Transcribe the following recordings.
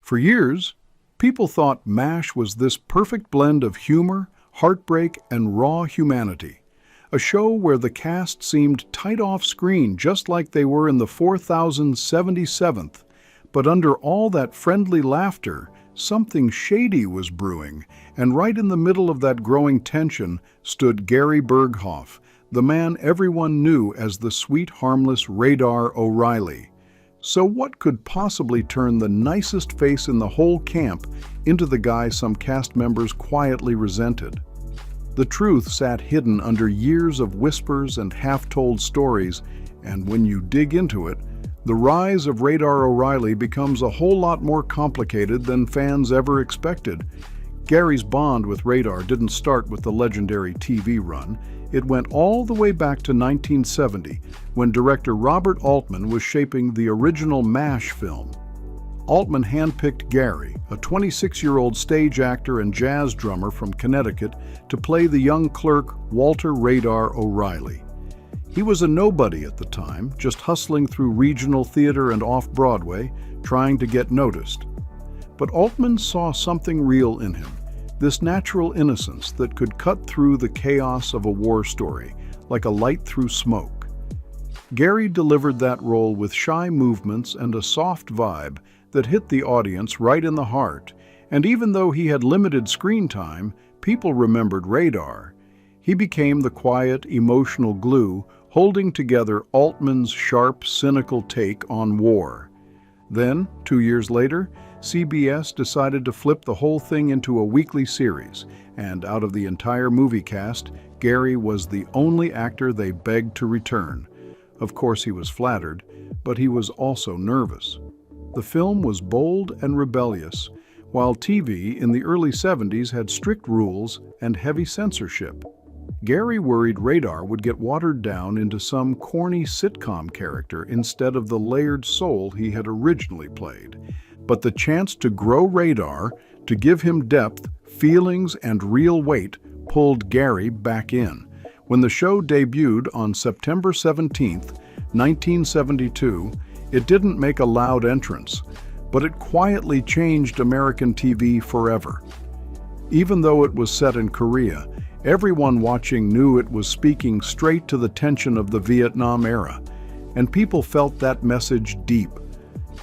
For years, people thought MASH was this perfect blend of humor, heartbreak, and raw humanity. A show where the cast seemed tight off screen just like they were in the 4077th. But under all that friendly laughter, something shady was brewing, and right in the middle of that growing tension stood Gary Burghoff, the man everyone knew as the sweet, harmless Radar O'Reilly. So what could possibly turn the nicest face in the whole camp into the guy some cast members quietly resented? The truth sat hidden under years of whispers and half-told stories, and when you dig into it, the rise of Radar O'Reilly becomes a whole lot more complicated than fans ever expected. Gary's bond with Radar didn't start with the legendary TV run. It went all the way back to 1970, when director Robert Altman was shaping the original MASH film. Altman handpicked Gary, a 26-year-old stage actor and jazz drummer from Connecticut, to play the young clerk Walter Radar O'Reilly. He was a nobody at the time, just hustling through regional theater and off-Broadway, trying to get noticed. But Altman saw something real in him, this natural innocence that could cut through the chaos of a war story, like a light through smoke. Gary delivered that role with shy movements and a soft vibe that hit the audience right in the heart, and even though he had limited screen time, people remembered Radar. He became the quiet, emotional glue holding together Altman's sharp, cynical take on war. Then, 2 years later, CBS decided to flip the whole thing into a weekly series, and out of the entire movie cast, Gary was the only actor they begged to return. Of course, he was flattered, but he was also nervous. The film was bold and rebellious, while TV in the early 70s had strict rules and heavy censorship. Gary worried Radar would get watered down into some corny sitcom character instead of the layered soul he had originally played. But the chance to grow Radar, to give him depth, feelings, and real weight, pulled Gary back in. When the show debuted on September 17, 1972, it didn't make a loud entrance, but it quietly changed American TV forever. Even though it was set in Korea, everyone watching knew it was speaking straight to the tension of the Vietnam era, and people felt that message deep.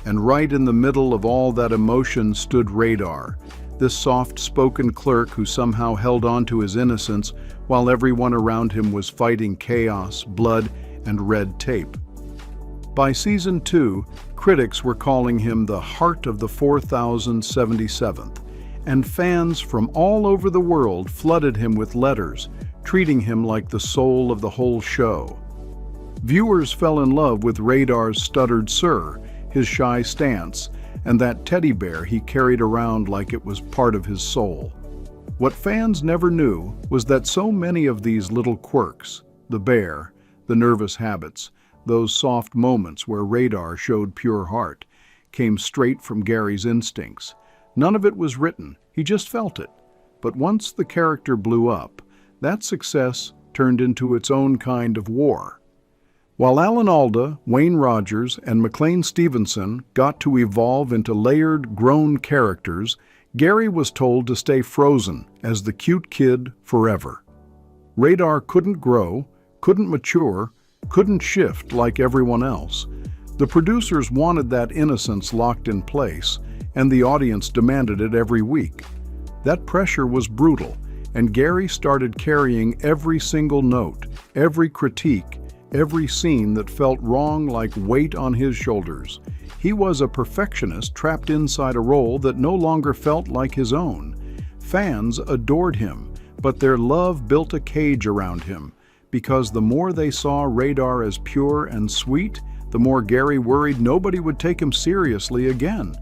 And right in the middle of all that emotion stood Radar, this soft-spoken clerk who somehow held on to his innocence while everyone around him was fighting chaos, blood, and red tape. By season 2, critics were calling him the heart of the 4077th, and fans from all over the world flooded him with letters, treating him like the soul of the whole show. Viewers fell in love with Radar's stuttered "sir," his shy stance, and that teddy bear he carried around like it was part of his soul. What fans never knew was that so many of these little quirks, the bear, the nervous habits, those soft moments where Radar showed pure heart, came straight from Gary's instincts. None of it was written, he just felt it. But once the character blew up, that success turned into its own kind of war. While Alan Alda, Wayne Rogers, and McLean Stevenson got to evolve into layered, grown characters, Gary was told to stay frozen as the cute kid forever. Radar couldn't grow, couldn't mature, couldn't shift like everyone else. The producers wanted that innocence locked in place, and the audience demanded it every week. That pressure was brutal, and Gary started carrying every single note, every critique, every scene that felt wrong like weight on his shoulders. He was a perfectionist trapped inside a role that no longer felt like his own. Fans adored him, but their love built a cage around him, because the more they saw Radar as pure and sweet, the more Gary worried nobody would take him seriously again.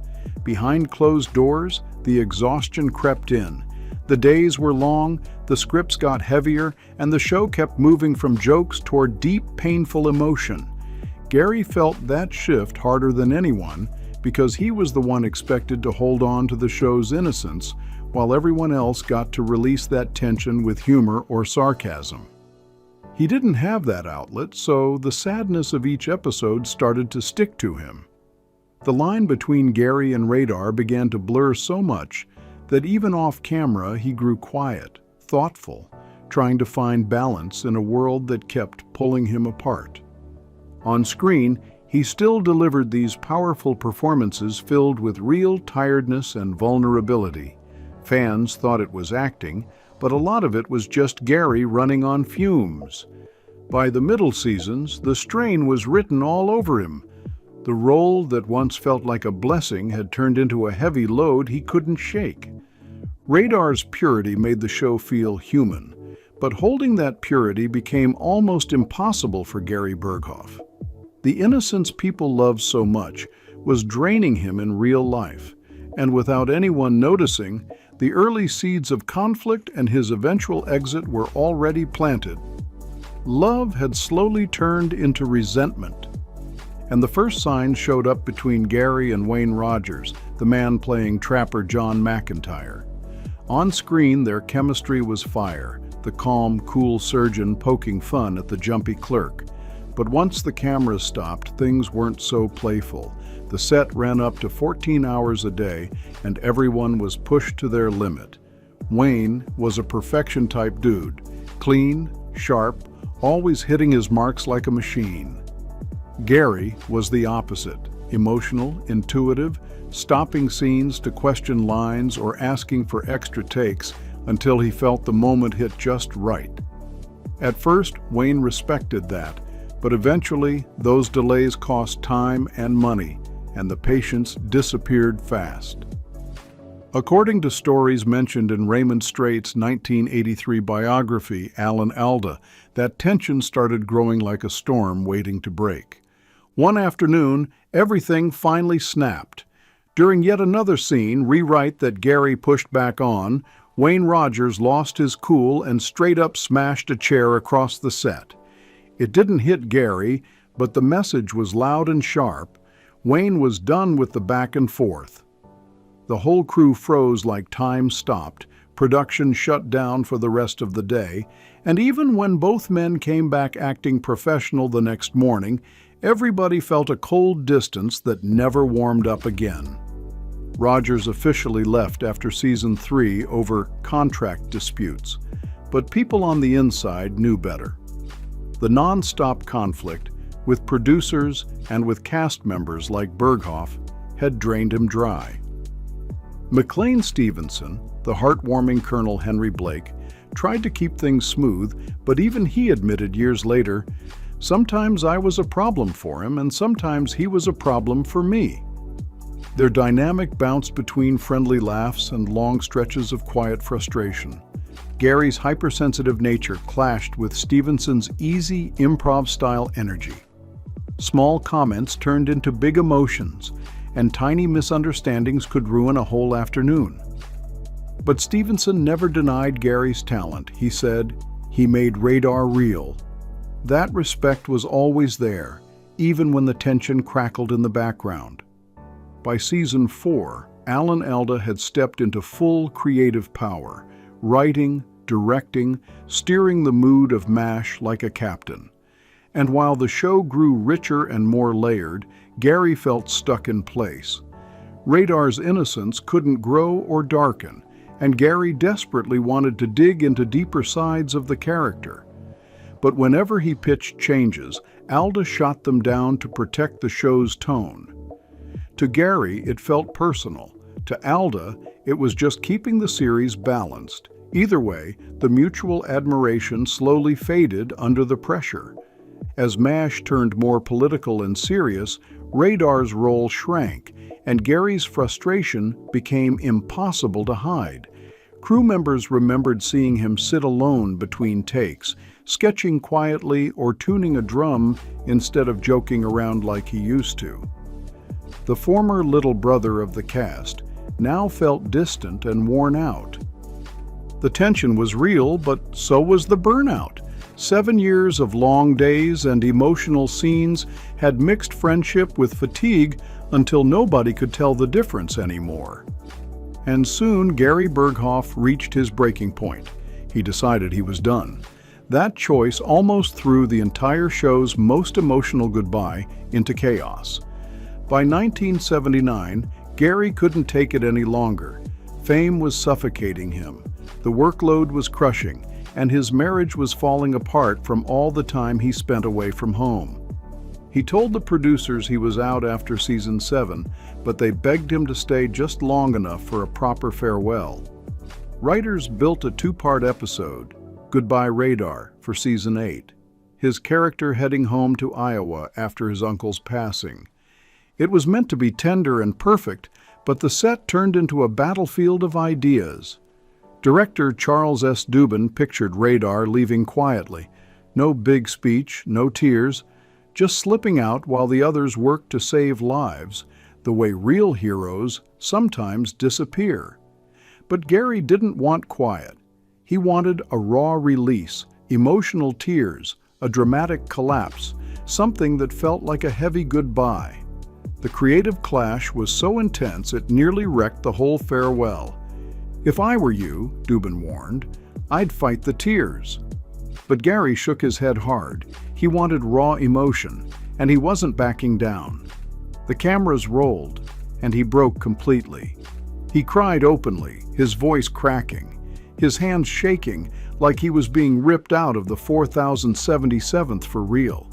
Behind closed doors, the exhaustion crept in. The days were long, the scripts got heavier, and the show kept moving from jokes toward deep, painful emotion. Gary felt that shift harder than anyone because he was the one expected to hold on to the show's innocence, while everyone else got to release that tension with humor or sarcasm. He didn't have that outlet, so the sadness of each episode started to stick to him. The line between Gary and Radar began to blur so much that even off camera he grew quiet, thoughtful, trying to find balance in a world that kept pulling him apart. On screen, he still delivered these powerful performances filled with real tiredness and vulnerability. Fans thought it was acting, but a lot of it was just Gary running on fumes. By the middle seasons, the strain was written all over him. The role that once felt like a blessing had turned into a heavy load he couldn't shake. Radar's purity made the show feel human, but holding that purity became almost impossible for Gary Burghoff. The innocence people loved so much was draining him in real life, and without anyone noticing, the early seeds of conflict and his eventual exit were already planted. Love had slowly turned into resentment, and the first signs showed up between Gary and Wayne Rogers, the man playing Trapper John McIntyre. On screen, their chemistry was fire, the calm, cool surgeon poking fun at the jumpy clerk. But once the cameras stopped, things weren't so playful. The set ran up to 14 hours a day, and everyone was pushed to their limit. Wayne was a perfection-type dude, clean, sharp, always hitting his marks like a machine. Gary was the opposite, emotional, intuitive, stopping scenes to question lines or asking for extra takes until he felt the moment hit just right. At first, Wayne respected that, but eventually those delays cost time and money, and the patience disappeared fast. According to stories mentioned in Raymond Straight's 1983 biography, Alan Alda, that tension started growing like a storm waiting to break. One afternoon, everything finally snapped. During yet another scene, rewrite that Gary pushed back on, Wayne Rogers lost his cool and straight up smashed a chair across the set. It didn't hit Gary, but the message was loud and sharp. Wayne was done with the back and forth. The whole crew froze like time stopped, production shut down for the rest of the day, and even when both men came back acting professional the next morning, everybody felt a cold distance that never warmed up again. Rogers officially left after season 3 over contract disputes, but people on the inside knew better. The non-stop conflict with producers and with cast members like Burghoff had drained him dry. McLean Stevenson, the heartwarming Colonel Henry Blake, tried to keep things smooth, but even he admitted years later, "Sometimes I was a problem for him, and sometimes he was a problem for me." Their dynamic bounced between friendly laughs and long stretches of quiet frustration. Gary's hypersensitive nature clashed with Stevenson's easy, improv-style energy. Small comments turned into big emotions, and tiny misunderstandings could ruin a whole afternoon. But Stevenson never denied Gary's talent. He said, "He made Radar real." That respect was always there, even when the tension crackled in the background. By season 4, Alan Alda had stepped into full creative power, writing, directing, steering the mood of MASH like a captain. And while the show grew richer and more layered, Gary felt stuck in place. Radar's innocence couldn't grow or darken, and Gary desperately wanted to dig into deeper sides of the character. But whenever he pitched changes, Alda shot them down to protect the show's tone. To Gary, it felt personal. To Alda, it was just keeping the series balanced. Either way, the mutual admiration slowly faded under the pressure. As MASH turned more political and serious, Radar's role shrank, and Gary's frustration became impossible to hide. Crew members remembered seeing him sit alone between takes, sketching quietly or tuning a drum instead of joking around like he used to. The former little brother of the cast now felt distant and worn out. The tension was real, but so was the burnout. 7 years of long days and emotional scenes had mixed friendship with fatigue until nobody could tell the difference anymore. And soon Gary Burghoff reached his breaking point. He decided he was done. That choice almost threw the entire show's most emotional goodbye into chaos. By 1979, Gary couldn't take it any longer. Fame was suffocating him. The workload was crushing, and his marriage was falling apart from all the time he spent away from home. He told the producers he was out after season 7, but they begged him to stay just long enough for a proper farewell. Writers built a 2-part episode, Goodbye Radar, for season 8. His character heading home to Iowa after his uncle's passing. It was meant to be tender and perfect, but the set turned into a battlefield of ideas. Director Charles S. Dubin pictured Radar leaving quietly. No big speech, no tears, just slipping out while the others worked to save lives, the way real heroes sometimes disappear. But Gary didn't want quiet. He wanted a raw release, emotional tears, a dramatic collapse, something that felt like a heavy goodbye. The creative clash was so intense it nearly wrecked the whole farewell. "If I were you," Dubin warned, "I'd fight the tears." But Gary shook his head hard. He wanted raw emotion, and he wasn't backing down. The cameras rolled, and he broke completely. He cried openly, his voice cracking, his hands shaking like he was being ripped out of the 4077th for real.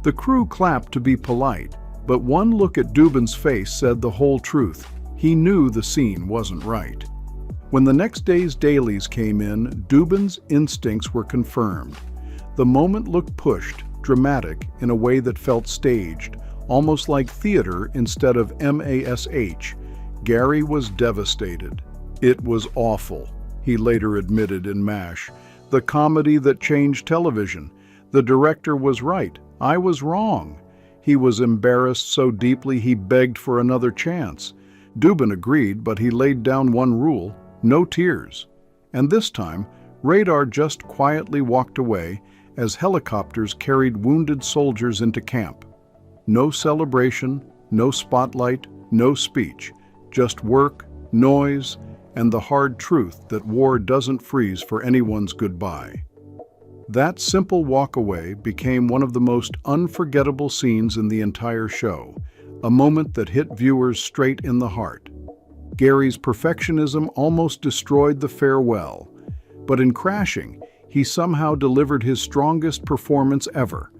The crew clapped to be polite, but one look at Dubin's face said the whole truth. He knew the scene wasn't right. When the next day's dailies came in, Dubin's instincts were confirmed. The moment looked pushed, dramatic, in a way that felt staged, almost like theater instead of MASH. Gary was devastated. "It was awful," he later admitted in MASH. "The comedy that changed television. The director was right. I was wrong." He was embarrassed so deeply he begged for another chance. Dubin agreed, but he laid down one rule: no tears. And this time, Radar just quietly walked away as helicopters carried wounded soldiers into camp. No celebration, no spotlight, no speech, just work, noise, and the hard truth that war doesn't freeze for anyone's goodbye. That simple walk away became one of the most unforgettable scenes in the entire show, a moment that hit viewers straight in the heart. Gary's perfectionism almost destroyed the farewell, but in crashing, he somehow delivered his strongest performance ever.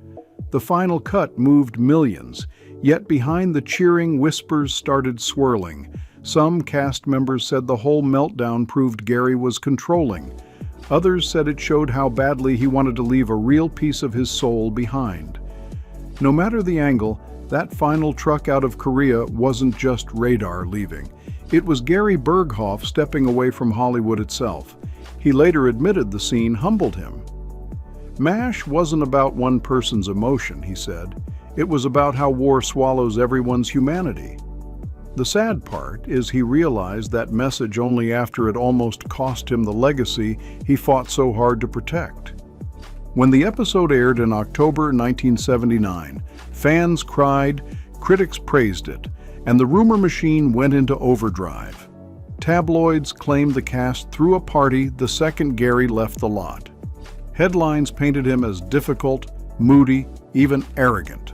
The final cut moved millions, yet behind the cheering, whispers started swirling. Some cast members said the whole meltdown proved Gary was controlling. Others said it showed how badly he wanted to leave a real piece of his soul behind. No matter the angle, that final truck out of Korea wasn't just Radar leaving. It was Gary Burghoff stepping away from Hollywood itself. He later admitted the scene humbled him. MASH wasn't about one person's emotion, he said. It was about how war swallows everyone's humanity. The sad part is he realized that message only after it almost cost him the legacy he fought so hard to protect. When the episode aired in October 1979, fans cried, critics praised it, and the rumor machine went into overdrive. Tabloids claimed the cast threw a party the second Gary left the lot. Headlines painted him as difficult, moody, even arrogant.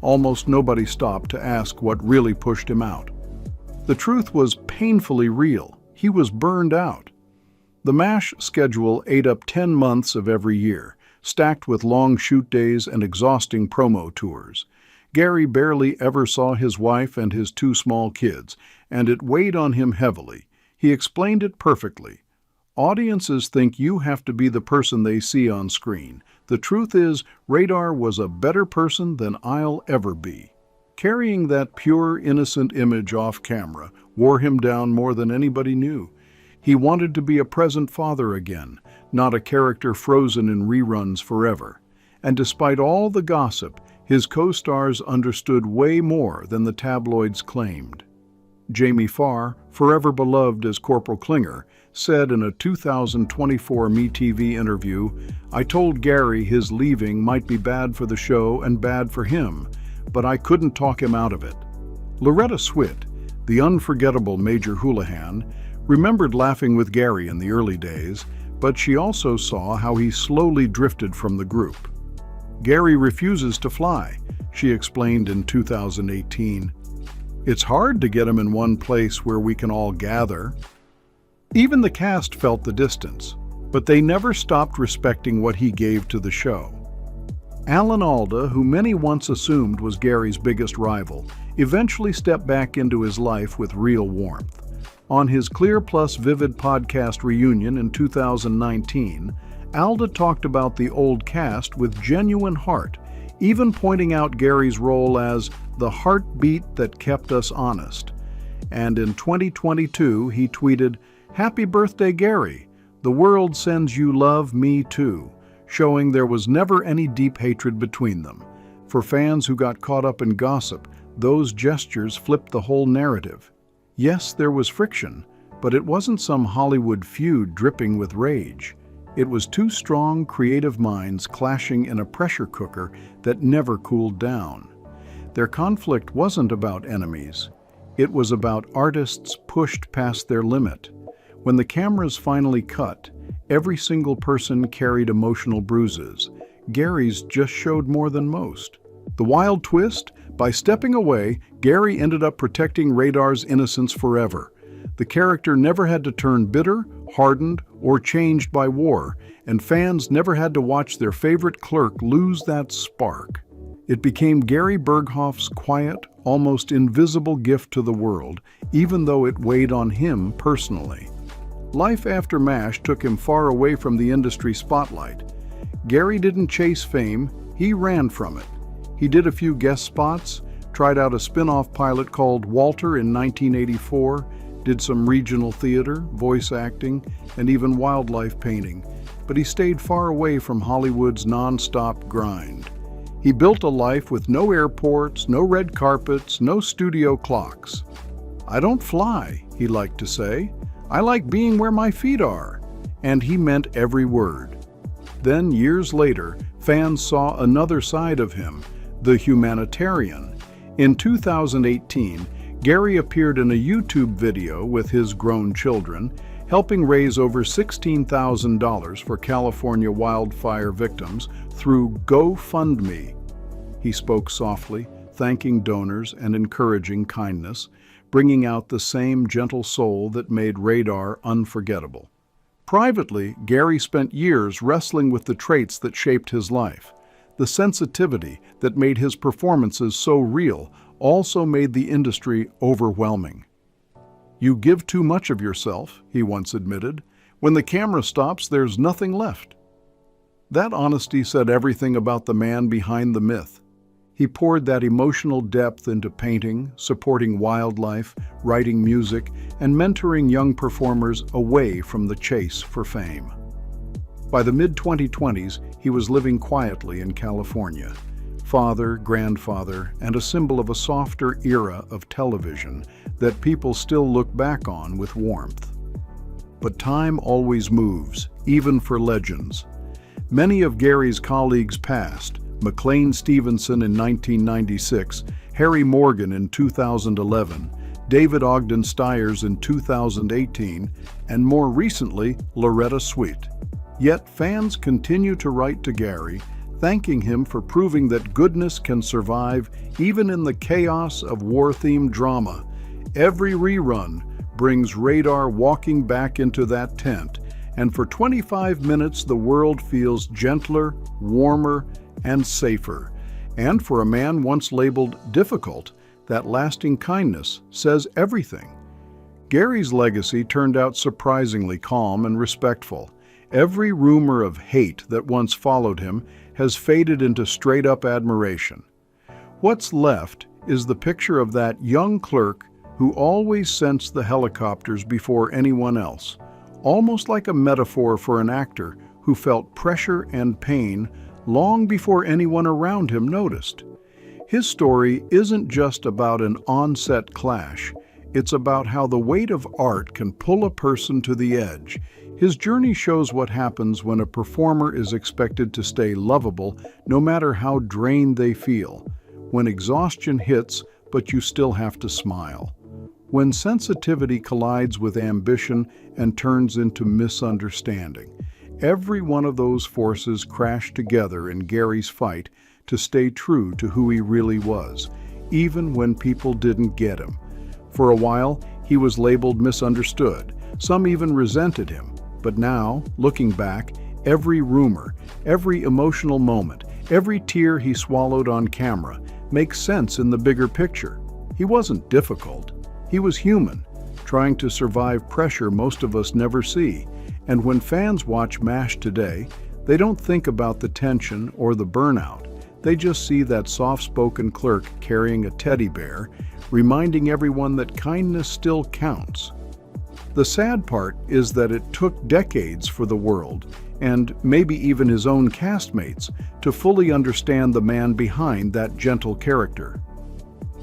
Almost nobody stopped to ask what really pushed him out. The truth was painfully real. He was burned out. The MASH schedule ate up 10 months of every year, stacked with long shoot days and exhausting promo tours. Gary barely ever saw his wife and his 2 small kids, and it weighed on him heavily. He explained it perfectly. Audiences think you have to be the person they see on screen. The truth is, Radar was a better person than I'll ever be. Carrying that pure, innocent image off camera wore him down more than anybody knew. He wanted to be a present father again, not a character frozen in reruns forever. And despite all the gossip, his co-stars understood way more than the tabloids claimed. Jamie Farr, forever beloved as Corporal Klinger, said in a 2024 MeTV interview, "I told Gary his leaving might be bad for the show and bad for him, but I couldn't talk him out of it." Loretta Swit, the unforgettable Major Houlihan, remembered laughing with Gary in the early days, but she also saw how he slowly drifted from the group. "Gary refuses to fly," she explained in 2018. "It's hard to get him in one place where we can all gather." Even the cast felt the distance, but they never stopped respecting what he gave to the show. Alan Alda, who many once assumed was Gary's biggest rival, eventually stepped back into his life with real warmth. On his Clear Plus Vivid podcast reunion in 2019, Alda talked about the old cast with genuine heart, even pointing out Gary's role as the heartbeat that kept us honest. And in 2022, he tweeted, "Happy birthday, Gary. The world sends you love, me too," showing there was never any deep hatred between them. For fans who got caught up in gossip, those gestures flipped the whole narrative. Yes, there was friction, but it wasn't some Hollywood feud dripping with rage. It was two strong, creative minds clashing in a pressure cooker that never cooled down. Their conflict wasn't about enemies. It was about artists pushed past their limit. When the cameras finally cut, every single person carried emotional bruises. Gary's just showed more than most. The wild twist? By stepping away, Gary ended up protecting Radar's innocence forever. The character never had to turn bitter, hardened, or changed by war, and fans never had to watch their favorite clerk lose that spark. It became Gary Burghoff's quiet, almost invisible gift to the world, even though it weighed on him personally. Life after MASH took him far away from the industry spotlight. Gary didn't chase fame, he ran from it. He did a few guest spots, tried out a spin-off pilot called Walter in 1984, did some regional theater, voice acting, and even wildlife painting, but he stayed far away from Hollywood's non-stop grind. He built a life with no airports, no red carpets, no studio clocks. "I don't fly," he liked to say. "I like being where my feet are." And he meant every word. Then, years later, fans saw another side of him, the humanitarian. In 2018, Gary appeared in a YouTube video with his grown children, helping raise over $16,000 for California wildfire victims through GoFundMe. He spoke softly, thanking donors and encouraging kindness, bringing out the same gentle soul that made Radar unforgettable. Privately, Gary spent years wrestling with the traits that shaped his life. The sensitivity that made his performances so real also made the industry overwhelming. "You give too much of yourself," he once admitted. "When the camera stops, there's nothing left." That honesty said everything about the man behind the myth. He poured that emotional depth into painting, supporting wildlife, writing music, and mentoring young performers away from the chase for fame. By the mid-2020s, he was living quietly in California. Father, grandfather, and a symbol of a softer era of television that people still look back on with warmth. But time always moves, even for legends. Many of Gary's colleagues passed: McLean Stevenson in 1996, Harry Morgan in 2011, David Ogden Stiers in 2018, and more recently, Loretta Swit. Yet fans continue to write to Gary, thanking him for proving that goodness can survive even in the chaos of war-themed drama. Every rerun brings Radar walking back into that tent, and for 25 minutes the world feels gentler, warmer, and safer. And for a man once labeled difficult, that lasting kindness says everything. Gary's legacy turned out surprisingly calm and respectful. Every rumor of hate that once followed him has faded into straight-up admiration. What's left is the picture of that young clerk who always sensed the helicopters before anyone else, almost like a metaphor for an actor who felt pressure and pain long before anyone around him noticed. His story isn't just about an on-set clash, it's about how the weight of art can pull a person to the edge. His journey shows what happens when a performer is expected to stay lovable no matter how drained they feel, when exhaustion hits but you still have to smile, when sensitivity collides with ambition and turns into misunderstanding. Every one of those forces crashed together in Gary's fight to stay true to who he really was, even when people didn't get him. For a while, he was labeled misunderstood. Some even resented him. But now, looking back, every rumor, every emotional moment, every tear he swallowed on camera makes sense in the bigger picture. He wasn't difficult. He was human, trying to survive pressure most of us never see. And when fans watch MASH today, they don't think about the tension or the burnout. They just see that soft-spoken clerk carrying a teddy bear, reminding everyone that kindness still counts. The sad part is that it took decades for the world, and maybe even his own castmates, to fully understand the man behind that gentle character.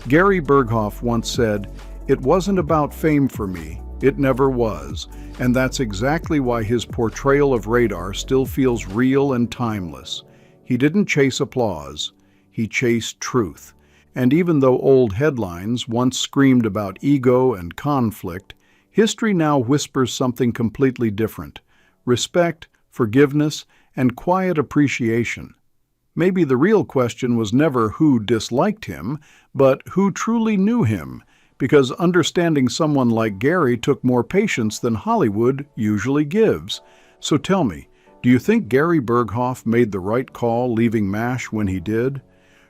Gary Burghoff once said, "It wasn't about fame for me, it never was," and that's exactly why his portrayal of Radar still feels real and timeless. He didn't chase applause, he chased truth. And even though old headlines once screamed about ego and conflict, history now whispers something completely different: respect, forgiveness, and quiet appreciation. Maybe the real question was never who disliked him, but who truly knew him, because understanding someone like Gary took more patience than Hollywood usually gives. So tell me, do you think Gary Burghoff made the right call leaving MASH when he did?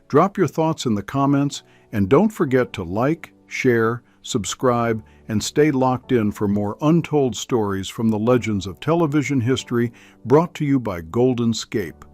Drop your thoughts in the comments, and don't forget to like, share, subscribe, and stay locked in for more untold stories from the legends of television history, brought to you by Golden Scape.